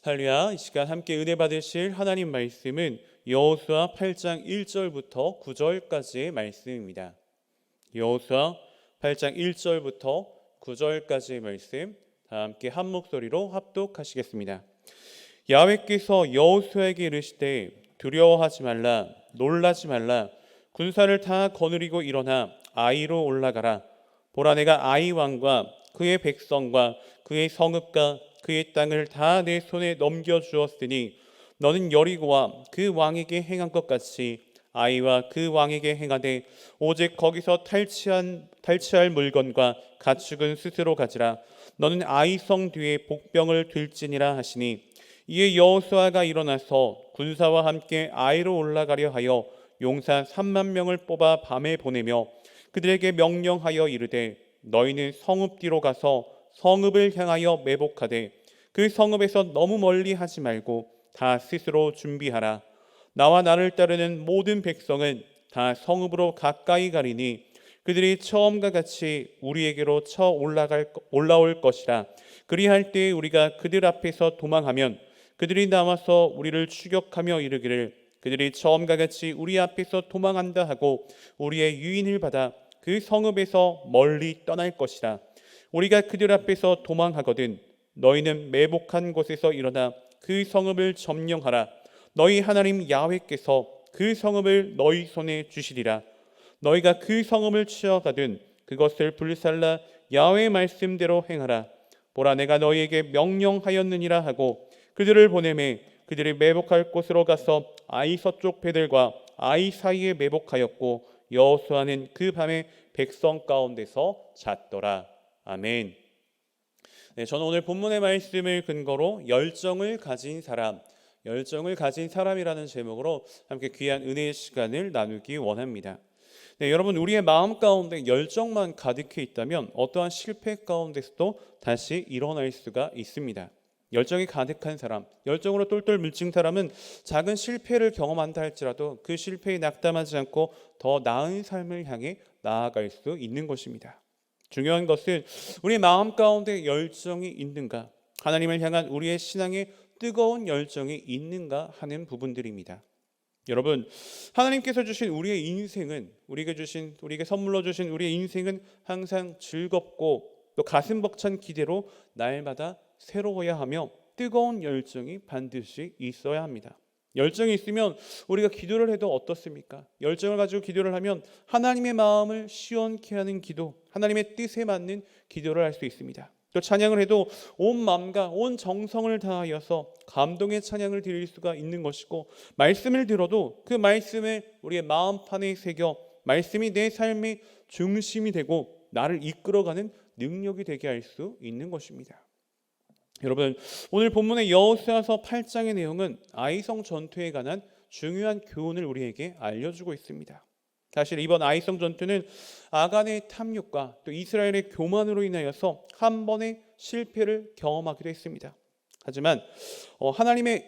할렐루야. 이 시간 함께 은혜 받으실 하나님 말씀은 여호수아 8장 1절부터 9절까지의 말씀입니다. 여호수아 8장 1절부터 9절까지의 말씀 다 함께 한 목소리로 합독하시겠습니다. 야훼께서 여호수아에게 이르시되 두려워하지 말라, 놀라지 말라. 군사를 다 거느리고 일어나 아이로 올라가라. 보라, 내가 아이 왕과 그의 백성과 그의 성읍과 그의 땅을 다 내 손에 넘겨주었으니 너는 여리고와 그 왕에게 행한 것 같이 아이와 그 왕에게 행하되 오직 거기서 탈취할 물건과 가축은 스스로 가지라. 너는 아이 성 뒤에 복병을 들지니라 하시니, 이에 여호수아가 일어나서 군사와 함께 아이로 올라가려 하여 용사 3만 명을 뽑아 밤에 보내며 그들에게 명령하여 이르되 너희는 성읍 뒤로 가서 성읍을 향하여 매복하되 그 성읍에서 너무 멀리 하지 말고 다 스스로 준비하라. 나와 나를 따르는 모든 백성은 다 성읍으로 가까이 가리니 그들이 처음과 같이 우리에게로 쳐 올라올 것이라. 그리할 때 우리가 그들 앞에서 도망하면 그들이 나와서 우리를 추격하며 이르기를 그들이 처음과 같이 우리 앞에서 도망한다 하고 우리의 유인을 받아 그 성읍에서 멀리 떠날 것이라. 우리가 그들 앞에서 도망하거든 너희는 매복한 곳에서 일어나 그 성읍을 점령하라. 너희 하나님 야훼께서 그 성읍을 너희 손에 주시리라. 너희가 그 성읍을 취하거든 그것을 불살라 야훼의 말씀대로 행하라. 보라, 내가 너희에게 명령하였느니라 하고 그들을 보내매 그들이 매복할 곳으로 가서 아이 서쪽 배들과 아이 사이에 매복하였고 여호수아는 그 밤에 백성 가운데서 잤더라. 아멘. 네, 저는 오늘 본문의 말씀을 근거로 열정을 가진 사람이라는 제목으로 함께 귀한 은혜의 시간을 나누기 원합니다. 네, 여러분, 우리의 마음 가운데 열정만 가득해 있다면 어떠한 실패 가운데서도 다시 일어날 수가 있습니다. 열정이 가득한 사람, 열정으로 똘똘 뭉친 사람은 작은 실패를 경험한다 할지라도 그 실패에 낙담하지 않고 더 나은 삶을 향해 나아갈 수 있는 것입니다. 중요한 것은 우리 마음 가운데 열정이 있는가, 하나님을 향한 우리의 신앙의 뜨거운 열정이 있는가 하는 부분들입니다. 여러분, 하나님께서 주신 우리의 인생은, 우리에게 선물로 주신 우리의 인생은 항상 즐겁고 또 가슴 벅찬 기대로 날마다 새로워야 하며 뜨거운 열정이 반드시 있어야 합니다. 열정이 있으면 우리가 기도를 해도 어떻습니까? 열정을 가지고 기도를 하면 하나님의 마음을 시원케 하는 기도, 하나님의 뜻에 맞는 기도를 할 수 있습니다. 또 찬양을 해도 온 마음과 온 정성을 다하여서 감동의 찬양을 드릴 수가 있는 것이고, 말씀을 들어도 그 말씀을 우리의 마음판에 새겨 말씀이 내 삶의 중심이 되고 나를 이끌어가는 능력이 되게 할 수 있는 것입니다. 여러분, 오늘 본문의 여호수아서 8장의 내용은 아이성 전투에 관한 중요한 교훈을 우리에게 알려주고 있습니다. 사실 이번 아이성 전투는 아간의 탐욕과 또 이스라엘의 교만으로 인하여서 한 번의 실패를 경험하기도 했습니다. 하지만 하나님의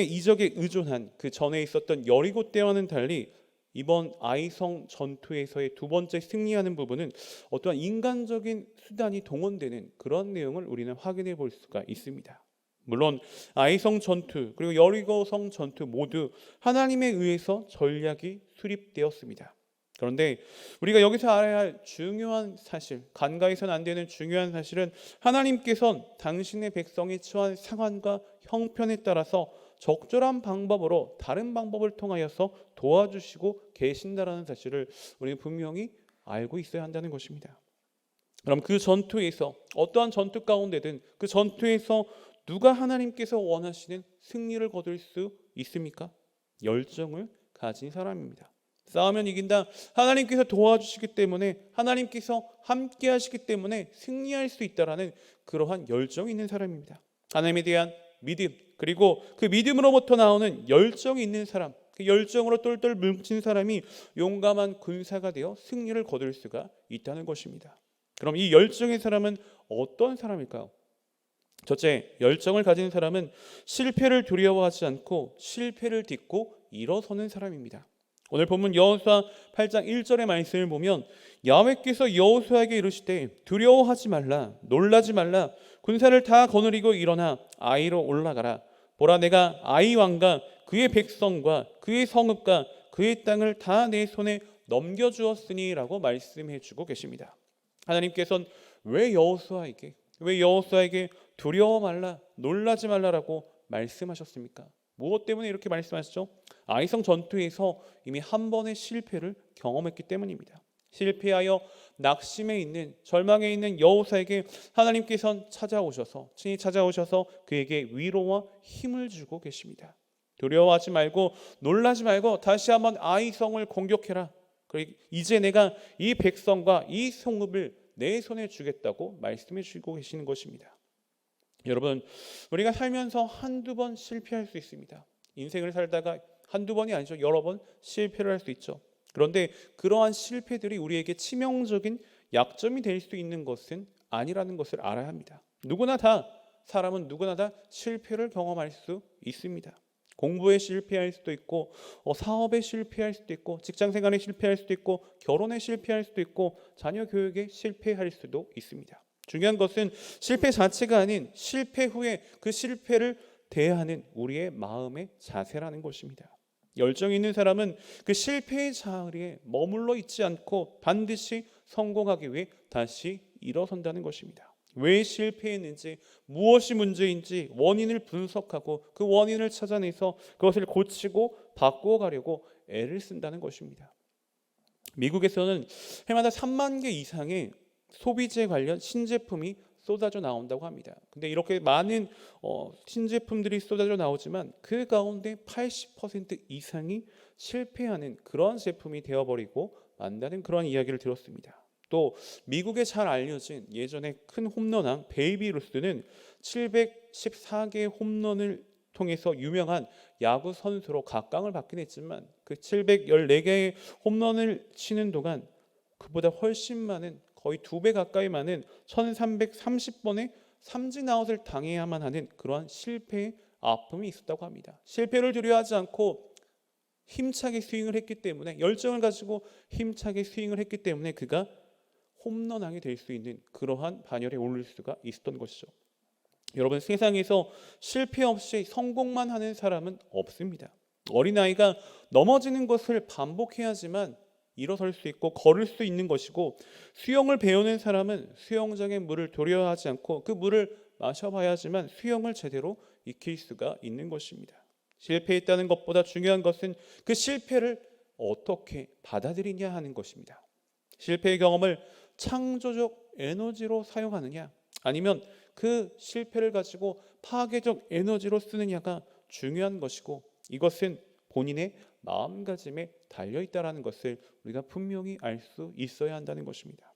이적에 의존한 그 전에 있었던 여리고 때와는 달리 이번 아이성 전투에서의 두 번째 승리하는 부분은 어떠한 인간적인 수단이 동원되는 그런 내용을 우리는 확인해 볼 수가 있습니다. 물론 아이성 전투 그리고 여리고성 전투 모두 하나님에 의해서 전략이 수립되었습니다. 그런데 우리가 여기서 알아야 할 중요한 사실, 간과해서는 안 되는 중요한 사실은 하나님께서는 당신의 백성이 처한 상황과 형편에 따라서 적절한 방법으로 다른 방법을 통하여서 도와주시고 계신다라는 사실을 우리는 분명히 알고 있어야 한다는 것입니다. 그럼 그 전투에서 어떠한 전투 가운데든 그 전투에서 누가 하나님께서 원하시는 승리를 거둘 수 있습니까? 열정을 가진 사람입니다. 싸우면 이긴다. 하나님께서 도와주시기 때문에, 하나님께서 함께 하시기 때문에 승리할 수 있다라는 그러한 열정이 있는 사람입니다. 하나님에 대한 믿음, 그리고 그 믿음으로부터 나오는 열정이 있는 사람, 그 열정으로 똘똘 뭉친 사람이 용감한 군사가 되어 승리를 거둘 수가 있다는 것입니다. 그럼 이 열정의 사람은 어떤 사람일까요? 첫째, 열정을 가진 사람은 실패를 두려워하지 않고 실패를 딛고 일어서는 사람입니다. 오늘 본문 여호수아 8장 1절의 말씀을 보면 야훼께서 여호수아에게 이르시되 두려워하지 말라 놀라지 말라 군사를 다 거느리고 일어나 아이로 올라가라. 보라 내가 아이 왕과 그의 백성과 그의 성읍과 그의 땅을 다 내 손에 넘겨주었으니 라고 말씀해 주고 계십니다. 하나님께서는 왜 여호수아에게 두려워 말라 놀라지 말라라고 말씀하셨습니까? 무엇 때문에 이렇게 말씀하시죠? 아이성 전투에서 이미 한 번의 실패를 경험했기 때문입니다. 실패하여 낙심해 있는 절망에 있는 여호수아에게 하나님께서는 친히 찾아오셔서 그에게 위로와 힘을 주고 계십니다. 두려워하지 말고 놀라지 말고 다시 한번 아이성을 공격해라. 그리고 이제 내가 이 백성과 이 성읍을 내 손에 주겠다고 말씀해 주고 계시는 것입니다. 여러분, 우리가 살면서 한두 번 실패할 수 있습니다. 인생을 살다가 한두 번이 아니죠. 여러 번 실패를 할 수 있죠. 그런데 그러한 실패들이 우리에게 치명적인 약점이 될 수 있는 것은 아니라는 것을 알아야 합니다. 사람은 누구나 다 실패를 경험할 수 있습니다. 공부에 실패할 수도 있고 사업에 실패할 수도 있고 직장생활에 실패할 수도 있고 결혼에 실패할 수도 있고 자녀 교육에 실패할 수도 있습니다. 중요한 것은 실패 자체가 아닌 실패 후에 그 실패를 대하는 우리의 마음의 자세라는 것입니다. 열정이 있는 사람은 그 실패의 자리에 머물러 있지 않고 반드시 성공하기 위해 다시 일어선다는 것입니다. 왜 실패했는지, 무엇이 문제인지 원인을 분석하고 그 원인을 찾아내서 그것을 고치고 바꾸어가려고 애를 쓴다는 것입니다. 미국에서는 해마다 3만 개 이상의 소비재 관련 신제품이 쏟아져 나온다고 합니다. 근데 이렇게 많은 신제품들이 쏟아져 나오지만 그 가운데 80% 이상이 실패하는 그런 제품이 되어버리고 만다는 그런 이야기를 들었습니다. 또 미국에 잘 알려진 예전에 큰 홈런왕 베이비 루스는 714개의 홈런을 통해서 유명한 야구 선수로 각광을 받긴 했지만 그 714개의 홈런을 치는 동안 그보다 훨씬 많은 거의 2배 가까이 많은 1330번의 삼진 아웃을 당해야만 하는 그러한 실패의 아픔이 있었다고 합니다. 실패를 두려워하지 않고 힘차게 스윙을 했기 때문에 열정을 가지고 힘차게 스윙을 했기 때문에 그가 홈런왕이 될 수 있는 그러한 반열에 오를 수가 있었던 것이죠. 여러분, 세상에서 실패 없이 성공만 하는 사람은 없습니다. 어린아이가 넘어지는 것을 반복해야지만 일어설 수 있고 걸을 수 있는 것이고 수영을 배우는 사람은 수영장의 물을 두려워하지 않고 그 물을 마셔봐야지만 수영을 제대로 익힐 수가 있는 것입니다. 실패했다는 것보다 중요한 것은 그 실패를 어떻게 받아들이냐 하는 것입니다. 실패의 경험을 창조적 에너지로 사용하느냐 아니면 그 실패를 가지고 파괴적 에너지로 쓰느냐가 중요한 것이고 이것은 본인의 마음가짐에 달려있다는 것을 우리가 분명히 알 수 있어야 한다는 것입니다.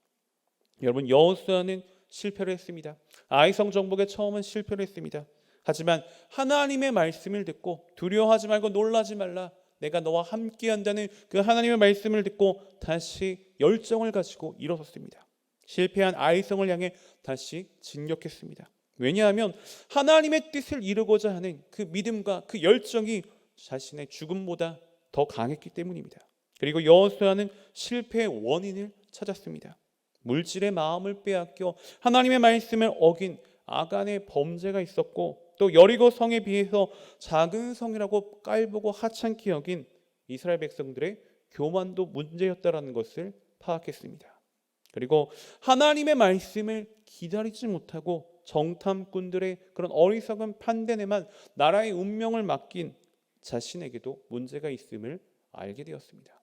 여러분, 여호수아는 실패를 했습니다. 아이성 정복의 처음은 실패를 했습니다. 하지만 하나님의 말씀을 듣고 두려워하지 말고 놀라지 말라 내가 너와 함께한다는 그 하나님의 말씀을 듣고 다시 열정을 가지고 일어섰습니다. 실패한 아이성을 향해 다시 진격했습니다. 왜냐하면 하나님의 뜻을 이루고자 하는 그 믿음과 그 열정이 자신의 죽음보다 더 강했기 때문입니다. 그리고 여호수아는 실패의 원인을 찾았습니다. 물질의 마음을 빼앗겨 하나님의 말씀을 어긴 아간의 범죄가 있었고 또 여리고 성에 비해서 작은 성이라고 깔보고 하찮게 여긴 이스라엘 백성들의 교만도 문제였다라는 것을 파악했습니다. 그리고 하나님의 말씀을 기다리지 못하고 정탐꾼들의 그런 어리석은 판단에만 나라의 운명을 맡긴 자신에게도 문제가 있음을 알게 되었습니다.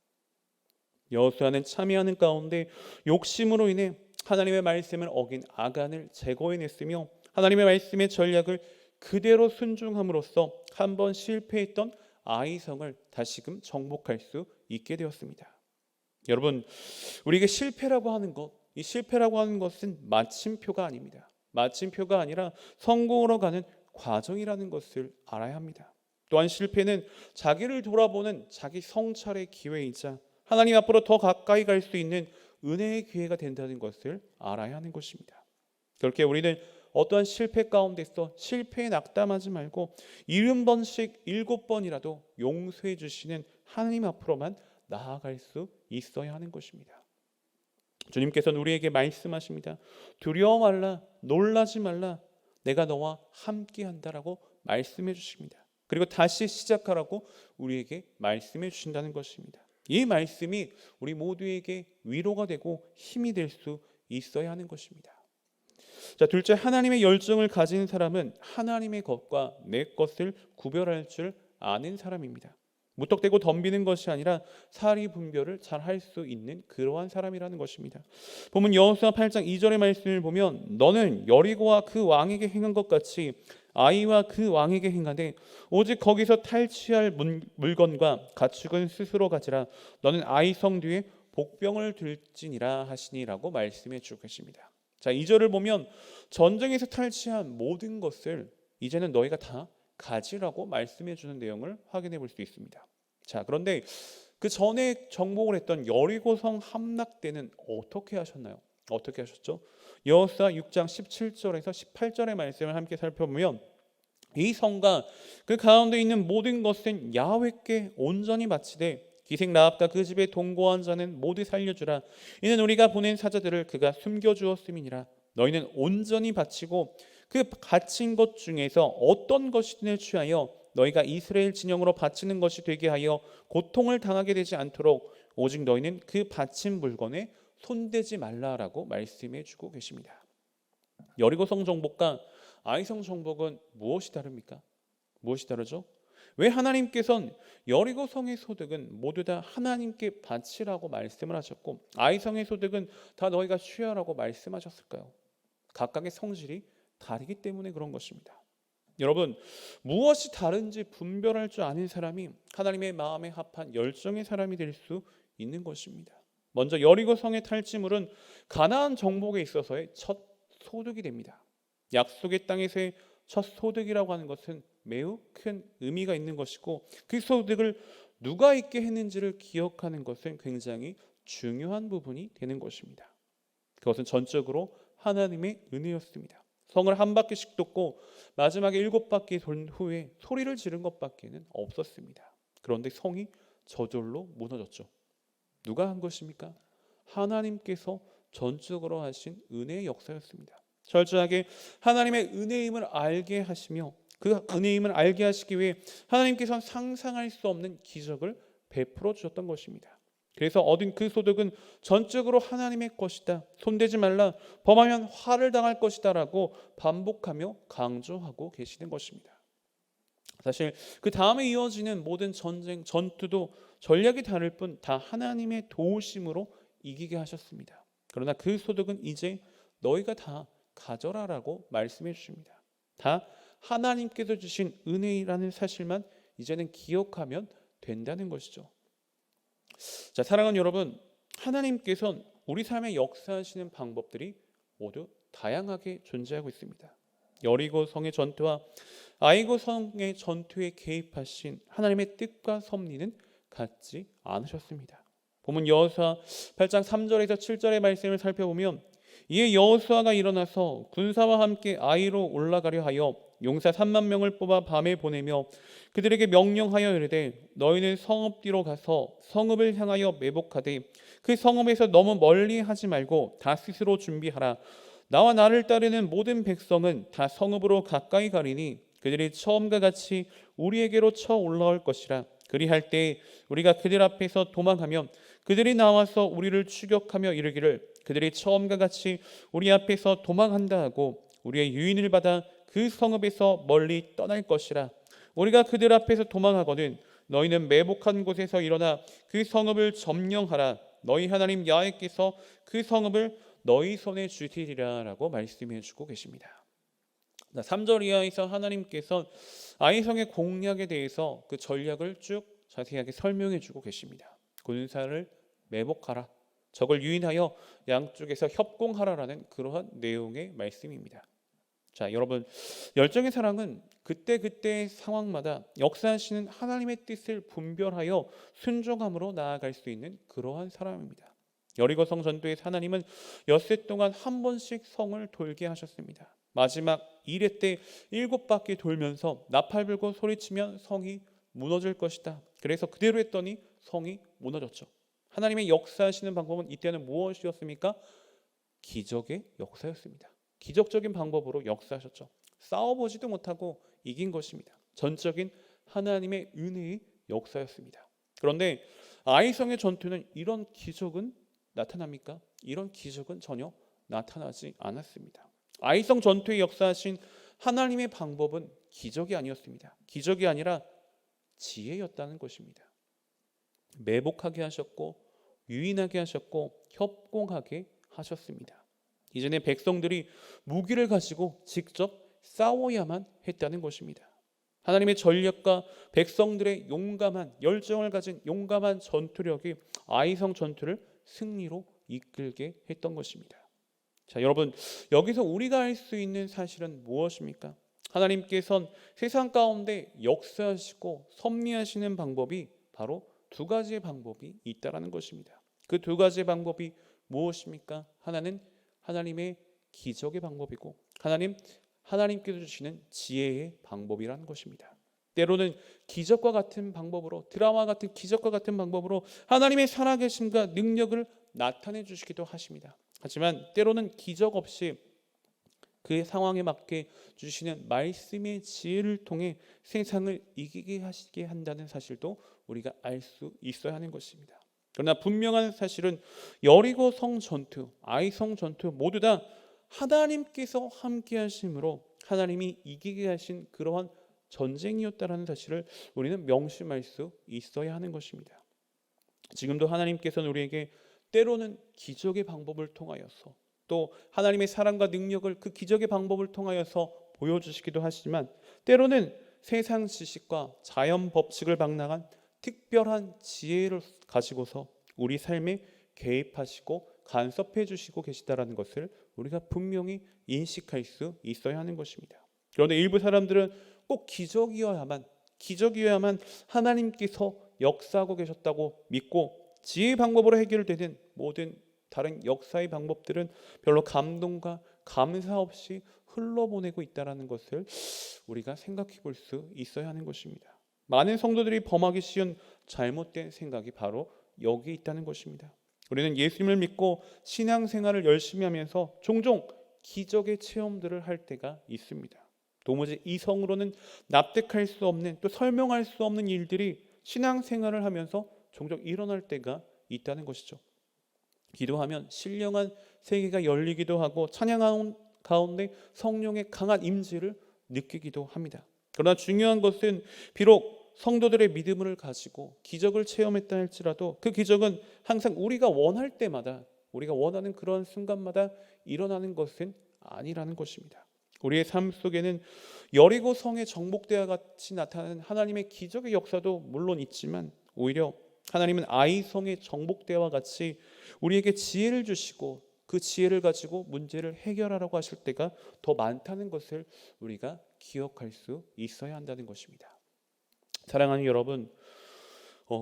여호수아는 참여하는 가운데 욕심으로 인해 하나님의 말씀을 어긴 아간을 제거해냈으며 하나님의 말씀의 전략을 그대로 순종함으로써 한 번 실패했던 아이성을 다시금 정복할 수 있게 되었습니다. 여러분, 우리에게 실패라고 하는 것은 마침표가 아닙니다. 마침표가 아니라 성공으로 가는 과정이라는 것을 알아야 합니다. 또한 실패는 자기를 돌아보는 자기 성찰의 기회이자 하나님 앞으로 더 가까이 갈 수 있는 은혜의 기회가 된다는 것을 알아야 하는 것입니다. 그렇게 우리는 어떠한 실패 가운데서 실패에 낙담하지 말고 70번씩 7번이라도 용서해 주시는 하나님 앞으로만 나아갈 수 있어야 하는 것입니다. 주님께서는 우리에게 말씀하십니다. 두려워 말라, 놀라지 말라, 내가 너와 함께 한다라고 말씀해 주십니다. 그리고 다시 시작하라고 우리에게 말씀해 주신다는 것입니다. 이 말씀이 우리 모두에게 위로가 되고 힘이 될 수 있어야 하는 것입니다. 자, 둘째, 하나님의 열정을 가진 사람은 하나님의 것과 내 것을 구별할 줄 아는 사람입니다. 무턱대고 덤비는 것이 아니라 사리 분별을 잘 할 수 있는 그러한 사람이라는 것입니다. 보면 여호수아 8장 2절의 말씀을 보면 너는 여리고와 그 왕에게 행한 것 같이 아이와 그 왕에게 행하되 오직 거기서 탈취할 물건과 가축은 스스로 가지라. 너는 아이 성 뒤에 복병을 들지니라 하시니라고 말씀해 주고 계십니다. 자, 2절을 보면 전쟁에서 탈취한 모든 것을 이제는 너희가 다 가지라고 말씀해 주는 내용을 확인해 볼 수 있습니다. 자, 그런데 그 전에 정복을 했던 여리고성 함락 때는 어떻게 하셨나요? 어떻게 하셨죠? 여호수아 6장 17절에서 18절의 말씀을 함께 살펴보면 이 성과 그 가운데 있는 모든 것은 야훼께 온전히 바치되 기생 라합과 그 집에 동거한 자는 모두 살려주라. 이는 우리가 보낸 사자들을 그가 숨겨주었음이니라. 너희는 온전히 바치고 그 바친 것 중에서 어떤 것이든을 취하여 너희가 이스라엘 진영으로 바치는 것이 되게 하여 고통을 당하게 되지 않도록 오직 너희는 그 바친 물건에 손대지 말라라고 말씀해 주고 계십니다. 여리고성 정복과 아이성 정복은 무엇이 다릅니까? 무엇이 다르죠? 왜 하나님께서는 여리고성의 소득은 모두 다 하나님께 바치라고 말씀을 하셨고 아이성의 소득은 다 너희가 취하라고 말씀하셨을까요? 각각의 성질이 다르기 때문에 그런 것입니다. 여러분, 무엇이 다른지 분별할 줄 아는 사람이 하나님의 마음에 합한 열정의 사람이 될 수 있는 것입니다. 먼저 여리고성의 탈취물은 가나안 정복에 있어서의 첫 소득이 됩니다. 약속의 땅에서의 첫 소득이라고 하는 것은 매우 큰 의미가 있는 것이고 그 소득을 누가 있게 했는지를 기억하는 것은 굉장히 중요한 부분이 되는 것입니다. 그것은 전적으로 하나님의 은혜였습니다. 성을 한 바퀴씩 돕고 마지막에 7바퀴 돌 후에 소리를 지른 것밖에는 없었습니다. 그런데 성이 저절로 무너졌죠. 누가 한 것입니까? 하나님께서 전적으로 하신 은혜의 역사였습니다. 철저하게 하나님의 은혜임을 알게 하시며 그 은혜임을 알게 하시기 위해 하나님께서는 상상할 수 없는 기적을 베풀어 주셨던 것입니다. 그래서 얻은 그 소득은 전적으로 하나님의 것이다. 손대지 말라. 범하면 화를 당할 것이다 라고 반복하며 강조하고 계시는 것입니다. 사실 그 다음에 이어지는 모든 전쟁, 전투도 전략이 다를 뿐 다 하나님의 도우심으로 이기게 하셨습니다. 그러나 그 소득은 이제 너희가 다 가져라라고 말씀해 주십니다. 다 하나님께서 주신 은혜라는 사실만 이제는 기억하면 된다는 것이죠. 자, 사랑하는 여러분, 하나님께서는 우리 삶에 역사하시는 방법들이 모두 다양하게 존재하고 있습니다. 여리고 성의 전투와 아이고 성의 전투에 개입하신 하나님의 뜻과 섭리는 같지 않으셨습니다. 보면 여호수아 8장 3절에서 7절의 말씀을 살펴보면 이에 여호수아가 일어나서 군사와 함께 아이로 올라가려 하여 용사 3만 명을 뽑아 밤에 보내며 그들에게 명령하여 이르되 너희는 성읍 뒤로 가서 성읍을 향하여 매복하되 그 성읍에서 너무 멀리 하지 말고 다 스스로 준비하라. 나와 나를 따르는 모든 백성은 다 성읍으로 가까이 가리니 그들이 처음과 같이 우리에게로 쳐 올라올 것이라. 그리할 때 우리가 그들 앞에서 도망하면 그들이 나와서 우리를 추격하며 이르기를 그들이 처음과 같이 우리 앞에서 도망한다 하고 우리의 유인을 받아 그 성읍에서 멀리 떠날 것이라. 우리가 그들 앞에서 도망하거든 너희는 매복한 곳에서 일어나 그 성읍을 점령하라. 너희 하나님 야훼께서 그 성읍을 너희 손에 주시리라 라고 말씀해 주고 계십니다. 3절 이하에서 하나님께서 아이성의 공략에 대해서 그 전략을 쭉 자세하게 설명해 주고 계십니다. 군사를 매복하라. 적을 유인하여 양쪽에서 협공하라라는 그러한 내용의 말씀입니다. 자, 여러분, 열정의 사랑은 그때그때의 상황마다 역사하시는 하나님의 뜻을 분별하여 순종함으로 나아갈 수 있는 그러한 사람입니다. 여리고성 전투에 하나님은 엿새 동안 한 번씩 성을 돌게 하셨습니다. 마지막 1회 때 7바퀴 돌면서 나팔 불고 소리치면 성이 무너질 것이다. 그래서 그대로 했더니 성이 무너졌죠. 하나님의 역사하시는 방법은 이때는 무엇이었습니까? 기적의 역사였습니다. 기적적인 방법으로 역사하셨죠. 싸워보지도 못하고 이긴 것입니다. 전적인 하나님의 은혜의 역사였습니다. 그런데 아이성의 전투는 이런 기적은 나타납니까? 이런 기적은 전혀 나타나지 않았습니다. 아이성 전투에 역사하신 하나님의 방법은 기적이 아니었습니다. 기적이 아니라 지혜였다는 것입니다. 매복하게 하셨고 유인하게 하셨고 협공하게 하셨습니다. 이전에 백성들이 무기를 가지고 직접 싸워야만 했다는 것입니다. 하나님의 전략과 백성들의 용감한 열정을 가진 용감한 전투력이 아이성 전투를 승리로 이끌게 했던 것입니다. 자, 여러분, 여기서 우리가 알 수 있는 사실은 무엇입니까? 하나님께서는 세상 가운데 역사하시고 섭리하시는 방법이 바로 두 가지의 방법이 있다라는 것입니다. 그 두 가지의 방법이 무엇입니까? 하나는 하나님의 기적의 방법이고 하나님께서 주시는 지혜의 방법이라는 것입니다. 때로는 기적과 같은 방법으로 드라마 같은 기적과 같은 방법으로 하나님의 살아계심과 능력을 나타내 주시기도 하십니다. 하지만 때로는 기적 없이 그의 상황에 맞게 주시는 말씀의 지혜를 통해 세상을 이기게 하시게 한다는 사실도 우리가 알 수 있어야 하는 것입니다. 그러나 분명한 사실은 여리고 성 전투, 아이성 전투 모두 다 하나님께서 함께 하심으로 하나님이 이기게 하신 그러한 전쟁이었다라는 사실을 우리는 명심할 수 있어야 하는 것입니다. 지금도 하나님께서는 우리에게 때로는 기적의 방법을 통하여서 또 하나님의 사랑과 능력을 그 기적의 방법을 통하여서 보여주시기도 하시지만 때로는 세상 지식과 자연 법칙을 방랑한 특별한 지혜를 가지고서 우리 삶에 개입하시고 간섭해 주시고 계시다라는 것을 우리가 분명히 인식할 수 있어야 하는 것입니다. 그런데 일부 사람들은 꼭 기적이어야만 하나님께서 역사하고 계셨다고 믿고 지혜의 방법으로 해결되는 모든 다른 역사의 방법들은 별로 감동과 감사 없이 흘러보내고 있다는 것을 우리가 생각해 볼 수 있어야 하는 것입니다. 많은 성도들이 범하기 쉬운 잘못된 생각이 바로 여기에 있다는 것입니다. 우리는 예수님을 믿고 신앙생활을 열심히 하면서 종종 기적의 체험들을 할 때가 있습니다. 도무지 이성으로는 납득할 수 없는 또 설명할 수 없는 일들이 신앙생활을 하면서 종종 일어날 때가 있다는 것이죠. 기도하면 신령한 세계가 열리기도 하고 찬양하는 가운데 성령의 강한 임재를 느끼기도 합니다. 그러나 중요한 것은 비록 성도들의 믿음을 가지고 기적을 체험했다 할지라도 그 기적은 항상 우리가 원할 때마다 우리가 원하는 그런 순간마다 일어나는 것은 아니라는 것입니다. 우리의 삶 속에는 여리고 성의 정복대와 같이 나타나는 하나님의 기적의 역사도 물론 있지만 오히려 하나님은 아이성의 정복대와 같이 우리에게 지혜를 주시고 그 지혜를 가지고 문제를 해결하라고 하실 때가 더 많다는 것을 우리가 기억할 수 있어야 한다는 것입니다. 사랑하는 여러분,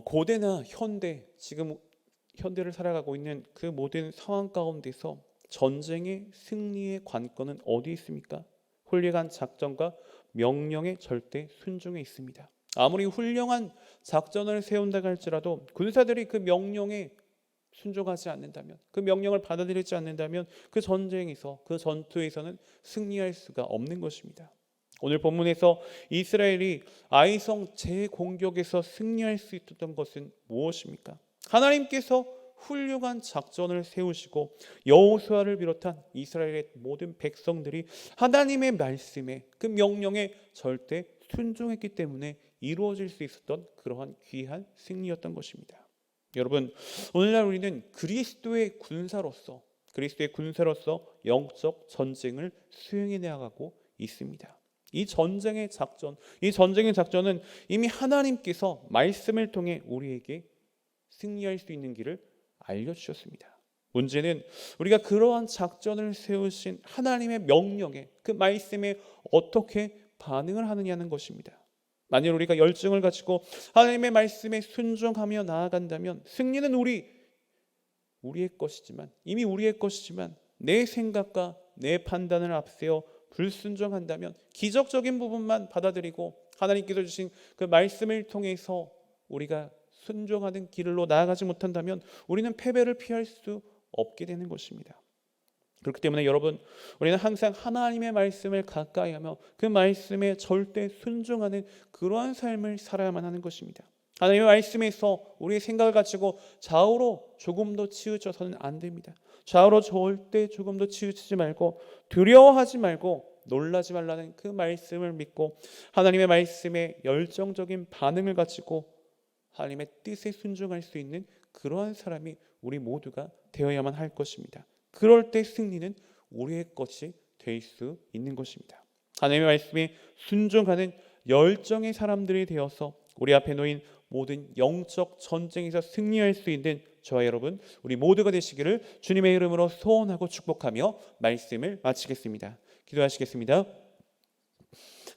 고대나 현대, 지금 현대를 살아가고 있는 그 모든 상황 가운데서 전쟁의 승리의 관건은 어디 있습니까? 훌륭한 작전과 명령의 절대 순종에 있습니다. 아무리 훌륭한 작전을 세운다고 할지라도 군사들이 그 명령에 순종하지 않는다면, 그 명령을 받아들이지 않는다면 그 전쟁에서, 그 전투에서는 승리할 수가 없는 것입니다. 오늘 본문에서 이스라엘이 아이성 재공격에서 승리할 수 있었던 것은 무엇입니까? 하나님께서 훌륭한 작전을 세우시고 여호수아를 비롯한 이스라엘의 모든 백성들이 하나님의 말씀에 그 명령에 절대 순종했기 때문에 이루어질 수 있었던 그러한 귀한 승리였던 것입니다. 여러분, 오늘날 우리는 그리스도의 군사로서 영적 전쟁을 수행해 나가고 있습니다. 이 전쟁의 작전은 이미 하나님께서 말씀을 통해 우리에게 승리할 수 있는 길을 알려주셨습니다. 문제는 우리가 그러한 작전을 세우신 하나님의 명령에, 그 말씀에 어떻게 반응을 하느냐는 것입니다. 만일 우리가 열정을 가지고 하나님의 말씀에 순종하며 나아간다면 승리는 우리의 것이지만 내 생각과 내 판단을 앞세워 불순종한다면 기적적인 부분만 받아들이고 하나님께서 주신 그 말씀을 통해서 우리가 순종하는 길로 나아가지 못한다면 우리는 패배를 피할 수 없게 되는 것입니다. 그렇기 때문에 여러분, 우리는 항상 하나님의 말씀을 가까이 하며 그 말씀에 절대 순종하는 그러한 삶을 살아야만 하는 것입니다. 하나님의 말씀에서 우리의 생각을 가지고 좌우로 조금도 치우쳐서는 안 됩니다. 좌우로 절대 조금도 치우치지 말고 두려워하지 말고 놀라지 말라는 그 말씀을 믿고 하나님의 말씀에 열정적인 반응을 가지고 하나님의 뜻에 순종할 수 있는 그러한 사람이 우리 모두가 되어야만 할 것입니다. 그럴 때 승리는 우리의 것이 될 수 있는 것입니다. 하나님의 말씀에 순종하는 열정의 사람들이 되어서 우리 앞에 놓인 모든 영적 전쟁에서 승리할 수 있는 저와 여러분, 우리 모두가 되시기를 주님의 이름으로 소원하고 축복하며 말씀을 마치겠습니다. 기도하시겠습니다.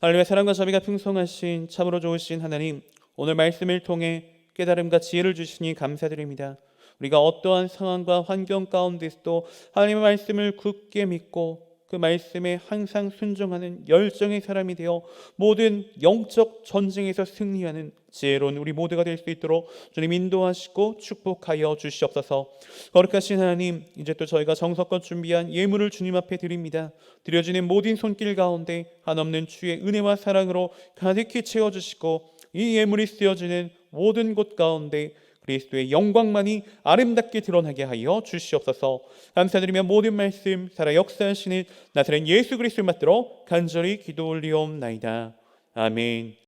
하나님의 사랑과 자비가 풍성하신 참으로 좋으신 하나님, 오늘 말씀을 통해 깨달음과 지혜를 주시니 감사드립니다. 우리가 어떠한 상황과 환경 가운데서도 하나님의 말씀을 굳게 믿고 그 말씀에 항상 순종하는 열정의 사람이 되어 모든 영적 전쟁에서 승리하는 지혜로운 우리 모두가 될 수 있도록 주님 인도하시고 축복하여 주시옵소서. 거룩하신 하나님, 이제 또 저희가 정성껏 준비한 예물을 주님 앞에 드립니다. 드려지는 모든 손길 가운데 한없는 주의 은혜와 사랑으로 가득히 채워주시고 이 예물이 쓰여지는 모든 곳 가운데 그리스도의 영광만이 아름답게 드러나게 하여 주시옵소서. 감사드리며 모든 말씀 살아 역사하시는 나사렛 예수 그리스도를 받들어 간절히 기도 올리옵나이다. 아멘.